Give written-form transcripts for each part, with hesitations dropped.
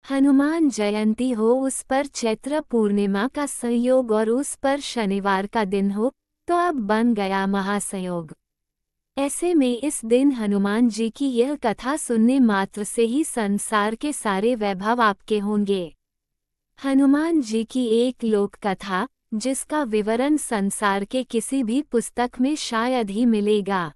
हनुमान जयंती हो, उस पर चैत्र पूर्णिमा का संयोग और उस पर शनिवार का दिन हो, तो अब बन गया महासंयोग। ऐसे में इस दिन हनुमान जी की यह कथा सुनने मात्र से ही संसार के सारे वैभव आपके होंगे। हनुमान जी की एक लोक कथा, जिसका विवरण संसार के किसी भी पुस्तक में शायद ही मिलेगा।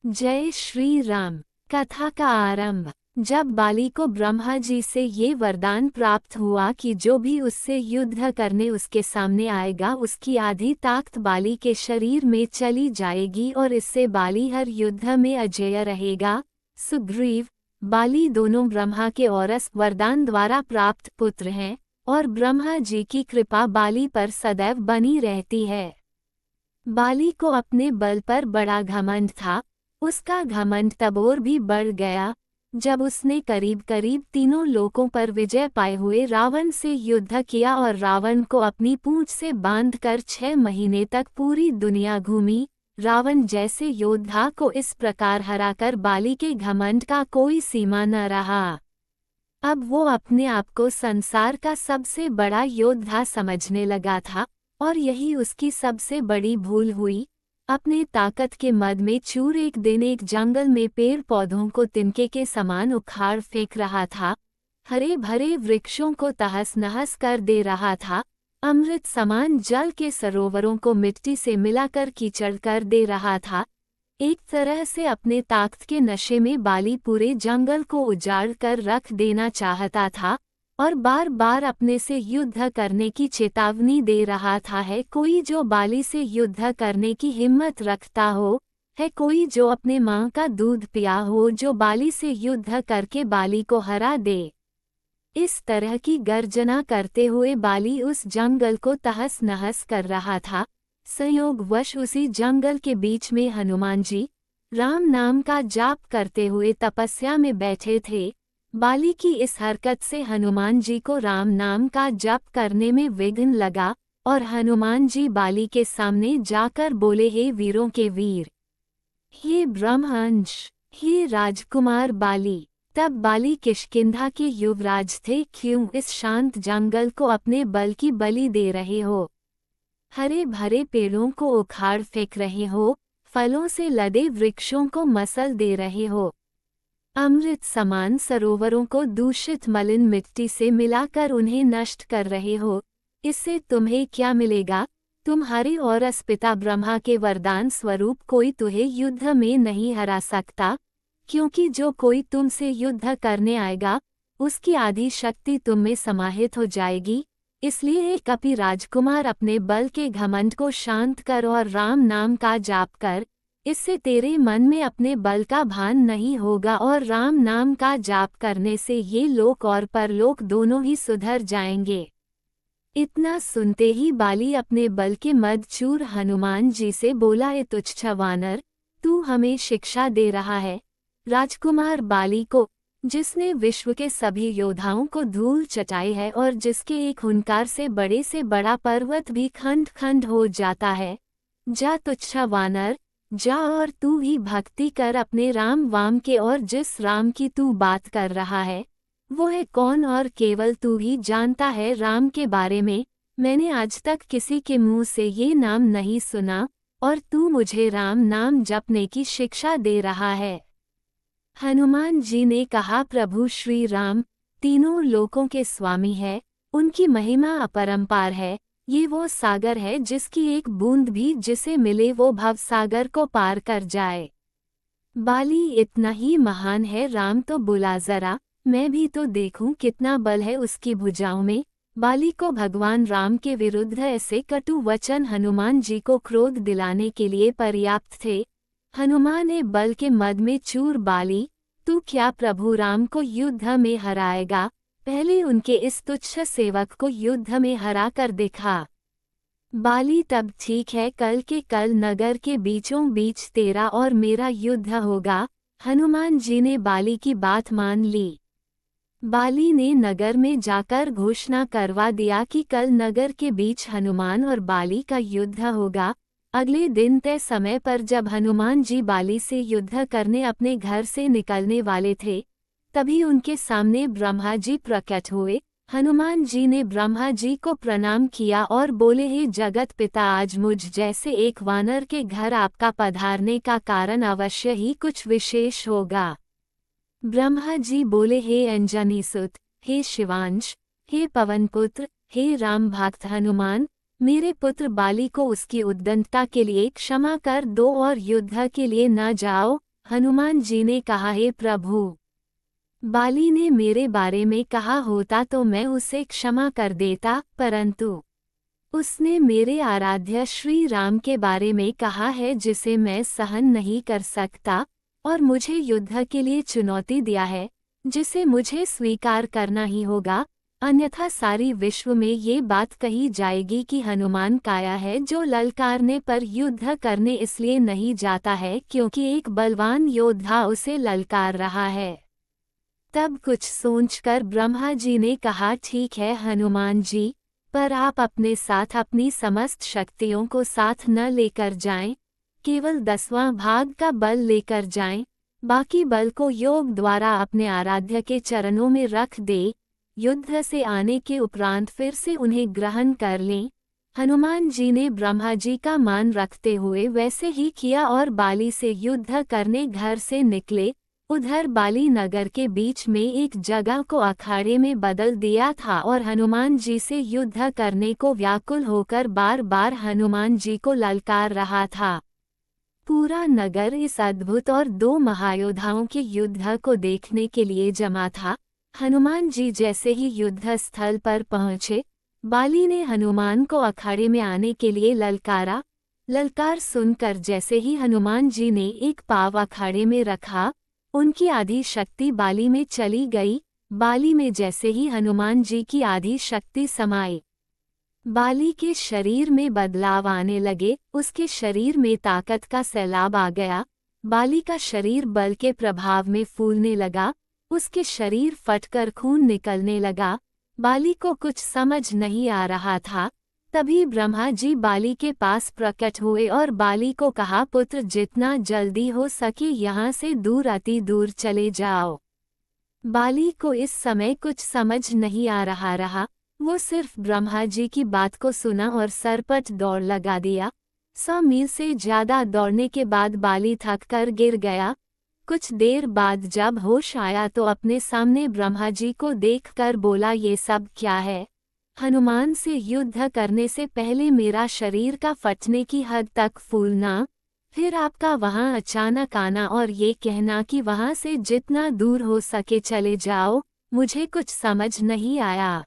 जय श्री राम। कथा का आरंभ। जब बाली को ब्रह्मा जी से ये वरदान प्राप्त हुआ कि जो भी उससे युद्ध करने उसके सामने आएगा उसकी आधी ताकत बाली के शरीर में चली जाएगी और इससे बाली हर युद्ध में अजेय रहेगा। सुग्रीव, बाली दोनों ब्रह्मा के औरस वरदान द्वारा प्राप्त पुत्र हैं और ब्रह्मा जी की कृपा बाली पर सदैव बनी रहती है। बाली को अपने बल पर बड़ा घमंड था। उसका घमंड तब और भी बढ़ गया जब उसने करीब करीब तीनों लोकों पर विजय पाए हुए रावण से युद्ध किया और रावण को अपनी पूंछ से बांधकर 6 महीने तक पूरी दुनिया घूमी। रावण जैसे योद्धा को इस प्रकार हराकर बाली के घमंड का कोई सीमा न रहा। अब वो अपने आप को संसार का सबसे बड़ा योद्धा समझने लगा था और यही उसकी सबसे बड़ी भूल हुई। अपने ताकत के मद में चूर एक दिन एक जंगल में पेड़ पौधों को तिनके के समान उखाड़ फेंक रहा था, हरे भरे वृक्षों को तहस नहस कर दे रहा था, अमृत समान जल के सरोवरों को मिट्टी से मिलाकर कीचड़ कर दे रहा था। एक तरह से अपने ताकत के नशे में बाली पूरे जंगल को उजाड़ कर रख देना चाहता था और बार बार अपने से युद्ध करने की चेतावनी दे रहा था। है कोई जो बाली से युद्ध करने की हिम्मत रखता हो, है कोई जो अपने माँ का दूध पिया हो जो बाली से युद्ध करके बाली को हरा दे। इस तरह की गर्जना करते हुए बाली उस जंगल को तहस नहस कर रहा था। संयोगवश उसी जंगल के बीच में हनुमान जी राम नाम का जाप करते हुए तपस्या में बैठे थे। बाली की इस हरकत से हनुमान जी को राम नाम का जप करने में विघ्न लगा और हनुमान जी बाली के सामने जाकर बोले, हे वीरों के वीर, हे ब्रह्मंश, हे राजकुमार बाली। तब बाली किष्किंधा के युवराज थे। क्यों इस शांत जंगल को अपने बल की बलि दे रहे हो? हरे भरे पेड़ों को उखाड़ फेंक रहे हो, फलों से लदे वृक्षों को मसल दे रहे हो, अमृत समान सरोवरों को दूषित मलिन मिट्टी से मिलाकर उन्हें नष्ट कर रहे हो। इससे तुम्हें क्या मिलेगा? तुम्हारे और पिता ब्रह्मा के वरदान स्वरूप कोई तुम्हें युद्ध में नहीं हरा सकता, क्योंकि जो कोई तुमसे युद्ध करने आएगा उसकी आधी शक्ति तुम में समाहित हो जाएगी। इसलिए हे कपि राजकुमार, अपने बल के घमंड को शांत कर और राम नाम का जाप कर। इससे तेरे मन में अपने बल का भान नहीं होगा और राम नाम का जाप करने से ये लोक और परलोक दोनों ही सुधर जाएंगे। इतना सुनते ही बाली अपने बल के मदचूर हनुमान जी से बोला, ए तुच्छ वानर, तू हमें शिक्षा दे रहा है? राजकुमार बाली को, जिसने विश्व के सभी योद्धाओं को धूल चटाई है और जिसके एक हुंकार से बड़ा पर्वत भी खंड खंड हो जाता है। जा तुच्छ वानर, जा और तू ही भक्ति कर अपने राम वाम के, और जिस राम की तू बात कर रहा है वो है कौन और केवल तू ही जानता है राम के बारे में। मैंने आज तक किसी के मुंह से ये नाम नहीं सुना और तू मुझे राम नाम जपने की शिक्षा दे रहा है। हनुमान जी ने कहा, प्रभु श्री राम तीनों लोकों के स्वामी है, उनकी महिमा अपरंपार है। ये वो सागर है जिसकी एक बूंद भी जिसे मिले वो भव सागर को पार कर जाए। बाली इतना ही महान है, राम तो बुला जरा, मैं भी तो देखूं कितना बल है उसकी भुजाओं में। बाली को भगवान राम के विरुद्ध ऐसे कटु वचन हनुमान जी को क्रोध दिलाने के लिए पर्याप्त थे। हनुमान ने बल के मद में चूर, बाली तू क्या प्रभु राम को युद्ध में हराएगा? पहले उनके इस तुच्छ सेवक को युद्ध में हरा कर दिखा। बाली, तब ठीक है, कल के कल नगर के बीचों बीच तेरा और मेरा युद्ध होगा। हनुमान जी ने बाली की बात मान ली। बाली ने नगर में जाकर घोषणा करवा दिया कि कल नगर के बीच हनुमान और बाली का युद्ध होगा। अगले दिन तय समय पर जब हनुमान जी बाली से युद्ध करने अपने घर से निकलने वाले थे, तभी उनके सामने ब्रह्मा जी प्रकट हुए। हनुमान जी ने ब्रह्मा जी को प्रणाम किया और बोले, हे जगत पिता, आज मुझ जैसे एक वानर के घर आपका पधारने का कारण अवश्य ही कुछ विशेष होगा। ब्रह्मा जी बोले, हे अंजनी सुत, हे शिवांश, हे पवनपुत्र, हे राम भक्त हनुमान, मेरे पुत्र बाली को उसकी उद्दंडता के लिए क्षमा कर दो और युद्ध के लिए न जाओ। हनुमान जी ने कहा, हे प्रभु, बाली ने मेरे बारे में कहा होता तो मैं उसे क्षमा कर देता, परंतु उसने मेरे आराध्य श्री राम के बारे में कहा है जिसे मैं सहन नहीं कर सकता, और मुझे युद्ध के लिए चुनौती दिया है जिसे मुझे स्वीकार करना ही होगा, अन्यथा सारी विश्व में ये बात कही जाएगी कि हनुमान काया है जो ललकारने पर युद्ध करने इसलिए नहीं जाता है क्योंकि एक बलवान योद्धा उसे ललकार रहा है। तब कुछ सोचकर ब्रह्मा जी ने कहा, ठीक है हनुमान जी, पर आप अपने साथ अपनी समस्त शक्तियों को साथ न लेकर जाएं, केवल 10वां भाग का बल लेकर जाएं, बाकी बल को योग द्वारा अपने आराध्य के चरणों में रख दे, युद्ध से आने के उपरांत फिर से उन्हें ग्रहण कर लें। हनुमान जी ने ब्रह्मा जी का मान रखते हुए वैसे ही किया और बाली से युद्ध करने घर से निकले। उधर बाली नगर के बीच में एक जगह को अखाड़े में बदल दिया था और हनुमान जी से युद्ध करने को व्याकुल होकर बार बार हनुमान जी को ललकार रहा था। पूरा नगर इस अद्भुत और 2 महायोद्धाओं के युद्ध को देखने के लिए जमा था। हनुमान जी जैसे ही युद्ध स्थल पर पहुंचे, बाली ने हनुमान को अखाड़े में आने के लिए ललकारा। ललकार सुनकर जैसे ही हनुमान जी ने एक पाँव अखाड़े में रखा, उनकी आधी शक्ति बाली में चली गई। बाली में जैसे ही हनुमान जी की आधी शक्ति समाई, बाली के शरीर में बदलाव आने लगे, उसके शरीर में ताकत का सैलाब आ गया। बाली का शरीर बल के प्रभाव में फूलने लगा, उसके शरीर फटकर खून निकलने लगा। बाली को कुछ समझ नहीं आ रहा था। तभी ब्रह्मा जी बाली के पास प्रकट हुए और बाली को कहा, पुत्र, जितना जल्दी हो सके यहाँ से दूर, अति दूर चले जाओ। बाली को इस समय कुछ समझ नहीं आ रहा। वो सिर्फ ब्रह्मा जी की बात को सुना और सरपट दौड़ लगा दिया। 100 मील से ज्यादा दौड़ने के बाद बाली थक कर गिर गया। कुछ देर बाद जब होश आया तो अपने सामने ब्रह्मा जी को देखकर बोला, ये सब क्या है? हनुमान से युद्ध करने से पहले मेरा शरीर का फटने की हद तक फूलना, फिर आपका वहां अचानक आना और ये कहना कि वहां से जितना दूर हो सके चले जाओ, मुझे कुछ समझ नहीं आया।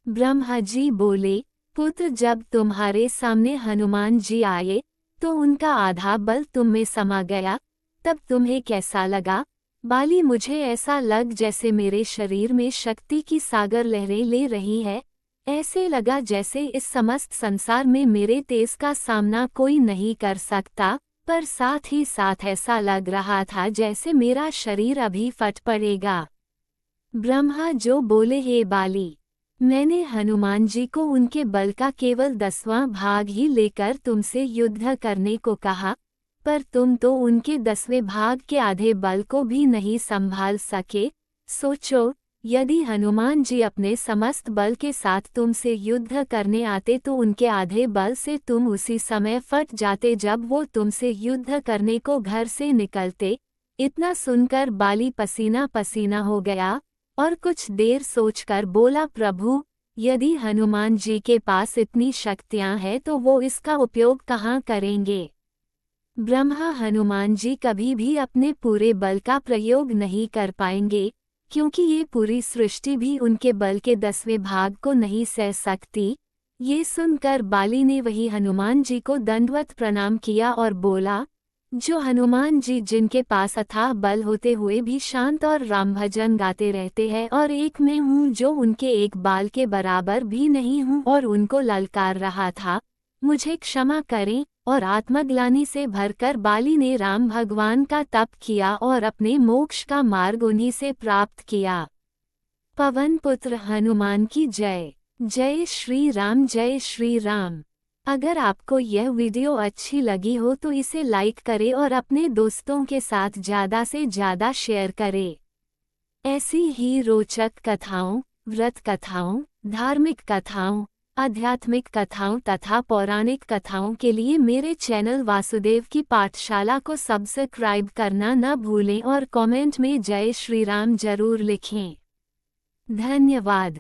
ब्रह्मा जी बोले, पुत्र, जब तुम्हारे सामने हनुमान जी आए तो उनका आधा बल तुम में समा गया, तब तुम्हें कैसा लगा? बाली, मुझे ऐसा लग जैसे मेरे शरीर में शक्ति की सागर लहरें ले रही है। ऐसे लगा जैसे इस समस्त संसार में मेरे तेज का सामना कोई नहीं कर सकता, पर साथ ही साथ ऐसा लग रहा था जैसे मेरा शरीर अभी फट पड़ेगा। ब्रह्मा जो बोले, हे बाली, मैंने हनुमान जी को उनके बल का केवल 10वां भाग ही लेकर तुमसे युद्ध करने को कहा, पर तुम तो उनके 10वें भाग के आधे बल को भी नहीं संभाल सके। सोचो, यदि हनुमान जी अपने समस्त बल के साथ तुमसे युद्ध करने आते तो उनके आधे बल से तुम उसी समय फट जाते जब वो तुमसे युद्ध करने को घर से निकलते। इतना सुनकर बाली पसीना पसीना हो गया और कुछ देर सोचकर बोला, प्रभु, यदि हनुमान जी के पास इतनी शक्तियां हैं तो वो इसका उपयोग कहाँ करेंगे? ब्रह्मा, हनुमान जी कभी भी अपने पूरे बल का प्रयोग नहीं कर पाएंगे, क्योंकि ये पूरी सृष्टि भी उनके बल के 10वें भाग को नहीं सह सकती। ये सुनकर बाली ने वही हनुमान जी को दंडवत प्रणाम किया और बोला, जो हनुमान जी जिनके पास अथाह बल होते हुए भी शांत और राम भजन गाते रहते हैं, और एक मैं हूँ जो उनके एक बाल के बराबर भी नहीं हूँ और उनको ललकार रहा था, मुझे क्षमा करें। और आत्मग्लानि से भरकर बाली ने राम भगवान का तप किया और अपने मोक्ष का मार्ग उन्हीं से प्राप्त किया। पवन पुत्र हनुमान की जय। जय श्री राम, जय श्री राम। अगर आपको यह वीडियो अच्छी लगी हो तो इसे लाइक करें और अपने दोस्तों के साथ ज़्यादा से ज़्यादा शेयर करें। ऐसी ही रोचक कथाओं, व्रत कथाओं, धार्मिक कथाओं, आध्यात्मिक कथाओं तथा पौराणिक कथाओं के लिए मेरे चैनल वासुदेव की पाठशाला को सब्सक्राइब करना न भूलें और कमेंट में जय श्री राम जरूर लिखें। धन्यवाद।